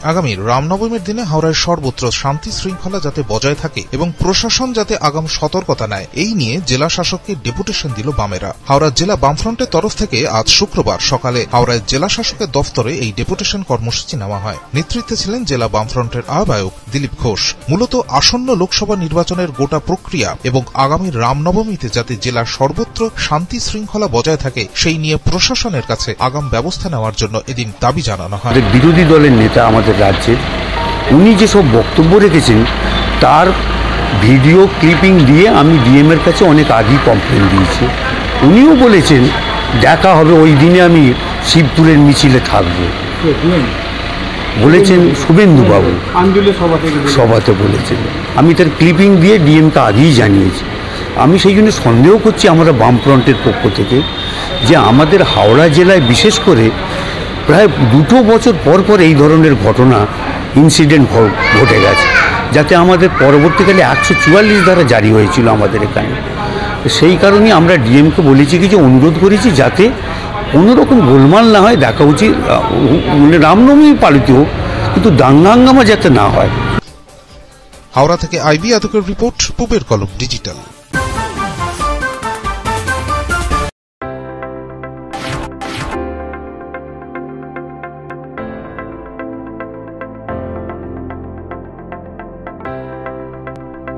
আগামী রামনবমীর দিনে হাওড়ায় সর্বত্র শান্তি শৃঙ্খলা যাতে বজায় থাকে এবং প্রশাসন যাতে আগাম সতর্কতা নেয় এই নিয়ে জেলা শাসককে ডেপুটেশন দিল বামেরা। হাওড়া জেলা বামফ্রন্টের তরফ থেকে আজ শুক্রবার সকালে হাওড়ায় জেলা শাসকের দফতরে এই ডেপুটেশন কর্মসূচি নেওয়া হয়। নেতৃত্বে ছিলেন জেলা বামফ্রন্টের আহ্বায়ক দিলীপ ঘোষ। মূলত আসন্ন লোকসভা নির্বাচনের গোটা প্রক্রিয়া এবং আগামী রামনবমীতে যাতে জেলার সর্বত্র শান্তি শৃঙ্খলা বজায় থাকে সেই নিয়ে প্রশাসনের কাছে আগাম ব্যবস্থা নেওয়ার জন্য এদিন দাবি জানানো হয়। বিরোধী দলের নেতা আমাদের রাজ্যের উনি যেসব বক্তব্য রেখেছেন তার ভিডিও ক্লিপিং দিয়ে আমি ডিএম এর কাছে অনেক আগেই কমপ্লেন দিয়েছি। উনিও বলেছেন দেখা হবে ওই দিনে, আমি শিবপুরের মিছিলে থাকবো বলেছেন। শুভেন্দু বাবু সভাতে বলেছেন। আমি তার ক্লিপিং দিয়ে ডিএমকে আগেই জানিয়েছি। আমি সেই জন্য সন্দেহ করছি আমরা বামফ্রন্টের পক্ষ থেকে যে আমাদের হাওড়া জেলায় বিশেষ করে প্রায় 2 বছর পর পর এই ধরনের ঘটনা ইনসিডেন্ট ঘটে গেছে, যাতে আমাদের পরবর্তীকালে 144 ধারা জারি হয়েছিল আমাদের এখানে। সেই কারণে আমরা ডিএমকে বলেছি কি যে অনুরোধ করেছি যাতে কোনো রকম গোলমাল না হয়, দেখা উচিত মানে রামনবমী পালিত হোক কিন্তু দাঙ্গা হাঙ্গামা যাতে না হয়। হাওড়া থেকে আইবি আদকের রিপোর্ট, পূবের কলম ডিজিটাল।